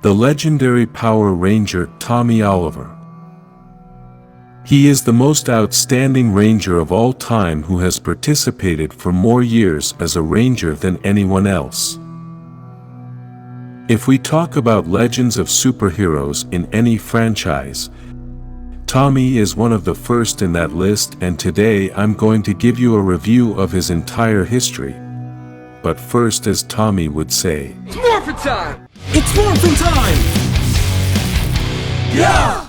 the legendary Power Ranger Tommy Oliver. He is the most outstanding Ranger of all time who has participated for more years as a Ranger than anyone else. If we talk about legends of superheroes in any franchise, Tommy is one of the first in that list, and today I'm going to give you a review of his entire history. But first, as Tommy would say, "It's Morphin time! It's Morphin time! Yeah!"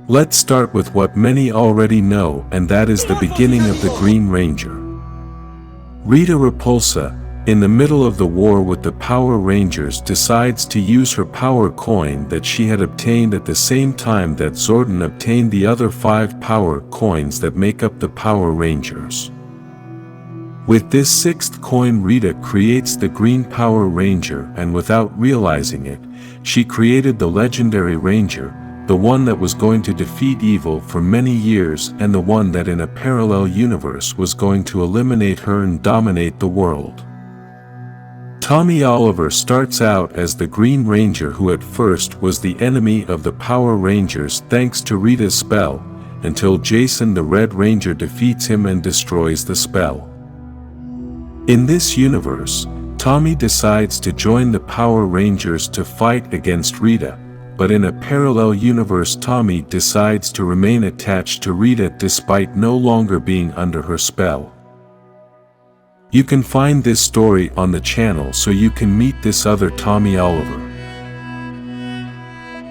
Let's start with what many already know, and that is the beginning of the Green Ranger. Rita Repulsa, in the middle of the war with the Power Rangers, decides to use her power coin that she had obtained at the same time that Zordon obtained the other 5 power coins that make up the Power Rangers. With this 6th coin, Rita creates the Green Power Ranger, and without realizing it, she created the legendary Ranger, the one that was going to defeat evil for many years and the one that in a parallel universe was going to eliminate her and dominate the world. Tommy Oliver starts out as the Green Ranger, who at first was the enemy of the Power Rangers thanks to Rita's spell, until Jason the Red Ranger defeats him and destroys the spell. In this universe, Tommy decides to join the Power Rangers to fight against Rita, but in a parallel universe Tommy decides to remain attached to Rita despite no longer being under her spell. You can find this story on the channel so you can meet this other Tommy Oliver.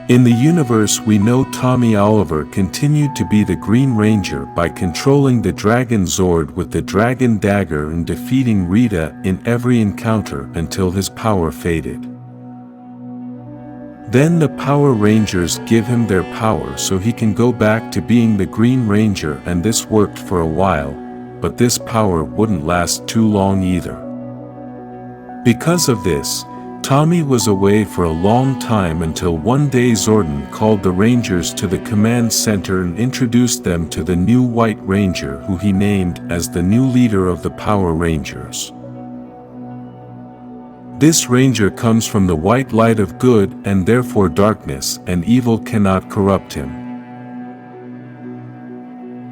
In the universe we know Tommy Oliver continued to be the Green Ranger by controlling the Dragon Zord with the Dragon Dagger and defeating Rita in every encounter until his power faded. Then the Power Rangers give him their power so he can go back to being the Green Ranger, and this worked for a while, but this power wouldn't last too long either. Because of this, Tommy was away for a long time until one day Zordon called the Rangers to the command center and introduced them to the new White Ranger, who he named as the new leader of the Power Rangers. This Ranger comes from the white light of good, and therefore darkness and evil cannot corrupt him.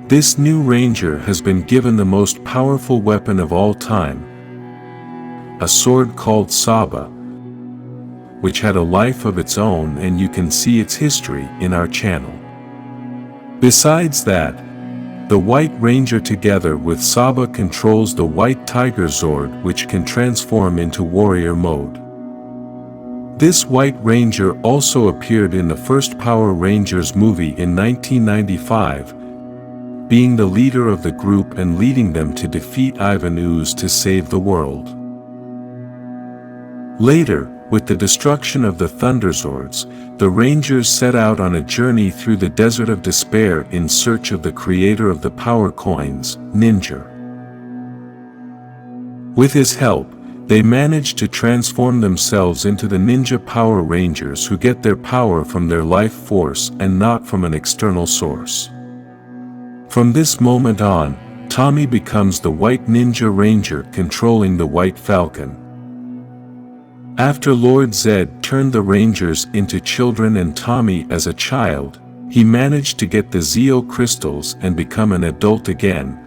This new Ranger has been given the most powerful weapon of all time, a sword called Saba, which had a life of its own, and you can see its history in our channel. Besides that, the White Ranger together with Saba controls the White Tiger Zord, which can transform into warrior mode. This White Ranger also appeared in the first Power Rangers movie in 1995, being the leader of the group and leading them to defeat Ivan Ooze to save the world. Later, with the destruction of the Thunderzords, the Rangers set out on a journey through the Desert of Despair in search of the creator of the power coins, Ninja. With his help, they managed to transform themselves into the Ninja Power Rangers, who get their power from their life force and not from an external source. From this moment on, Tommy becomes the White Ninja Ranger controlling the White Falcon. After Lord Zed turned the Rangers into children and Tommy as a child, he managed to get the Zeo crystals and become an adult again.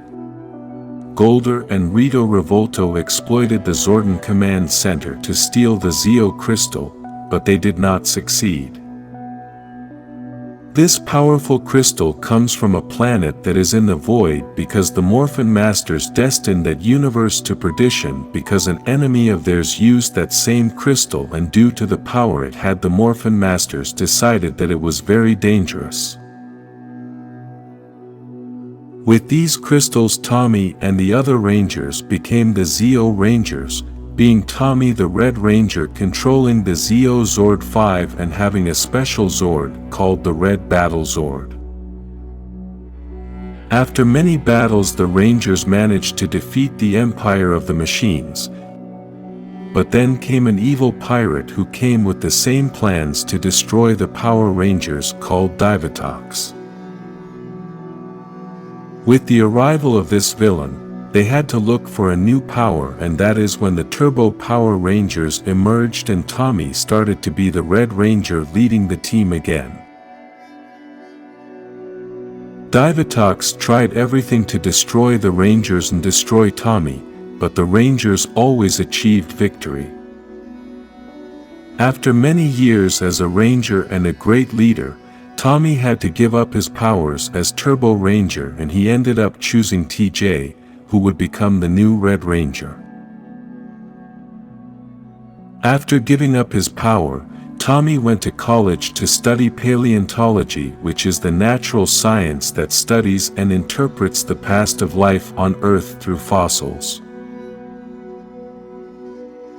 Golder and Rito Revolto exploited the Zordon Command Center to steal the Zeo crystal, but they did not succeed. This powerful crystal comes from a planet that is in the void because the Morphin Masters destined that universe to perdition because an enemy of theirs used that same crystal, and due to the power it had, the Morphin Masters decided that it was very dangerous. With these crystals, Tommy and the other Rangers became the Zeo Rangers, being Tommy the Red Ranger controlling the Zeo Zord 5 and having a special Zord called the Red Battle Zord. After many battles, the Rangers managed to defeat the Empire of the Machines. But then came an evil pirate who came with the same plans to destroy the Power Rangers, called Divatox. With the arrival of this villain, they had to look for a new power, and that is when the Turbo Power Rangers emerged and Tommy started to be the Red Ranger leading the team again. Divatox tried everything to destroy the Rangers and destroy Tommy, but the Rangers always achieved victory. After many years as a Ranger and a great leader, Tommy had to give up his powers as Turbo Ranger, and he ended up choosing TJ, who would become the new Red Ranger. After giving up his power, Tommy went to college to study paleontology, which is the natural science that studies and interprets the past of life on Earth through fossils.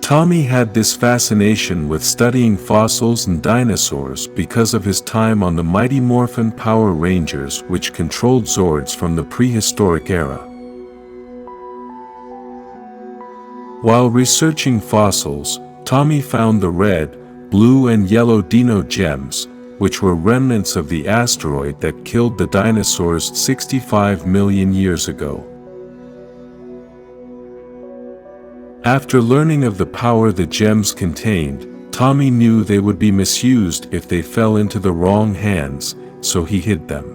Tommy had this fascination with studying fossils and dinosaurs because of his time on the mighty Morphin Power Rangers, which controlled Zords from the prehistoric era. While researching fossils, Tommy found the red, blue and yellow Dino gems, which were remnants of the asteroid that killed the dinosaurs 65 million years ago. After learning of the power the gems contained, Tommy knew they would be misused if they fell into the wrong hands, so he hid them.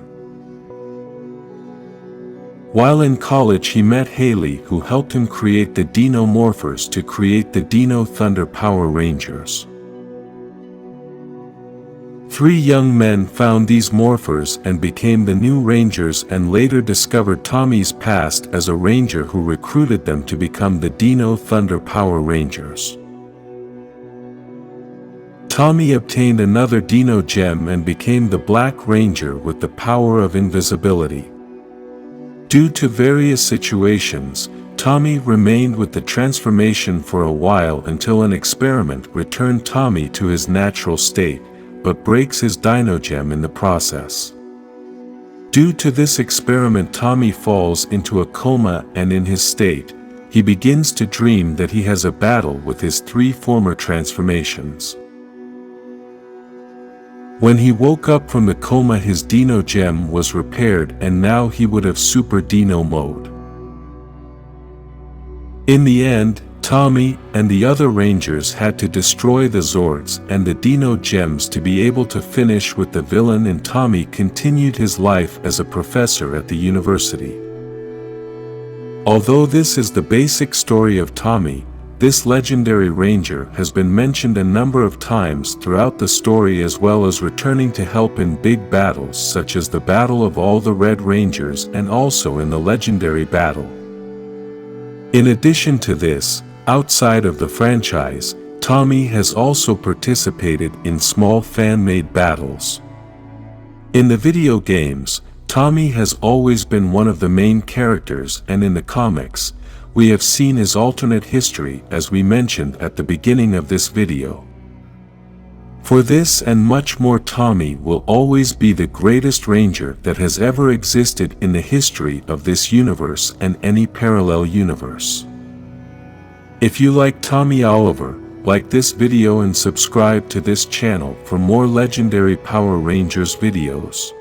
While in college he met Haley, who helped him create the Dino Morphers to create the Dino Thunder Power Rangers. 3 young men found these morphers and became the new Rangers, and later discovered Tommy's past as a Ranger who recruited them to become the Dino Thunder Power Rangers. Tommy obtained another Dino gem and became the Black Ranger with the power of invisibility. Due to various situations, Tommy remained with the transformation for a while until an experiment returned Tommy to his natural state, but breaks his Dino gem in the process. Due to this experiment, Tommy falls into a coma, and in his state, he begins to dream that he has a battle with his 3 former transformations. When he woke up from the coma, his Dino gem was repaired, and now he would have Super Dino mode. In the end, Tommy and the other Rangers had to destroy the Zords and the Dino gems to be able to finish with the villain, and Tommy continued his life as a professor at the university. Although this is the basic story of Tommy, this legendary Ranger has been mentioned a number of times throughout the story, as well as returning to help in big battles such as the Battle of all the Red Rangers and also in the legendary battle. In addition to this, outside of the franchise, Tommy has also participated in small fan-made battles. In the video games, Tommy has always been one of the main characters, and in the comics, we have seen his alternate history as we mentioned at the beginning of this video. For this and much more, Tommy will always be the greatest Ranger that has ever existed in the history of this universe and any parallel universe. If you like Tommy Oliver, like this video and subscribe to this channel for more legendary Power Rangers videos.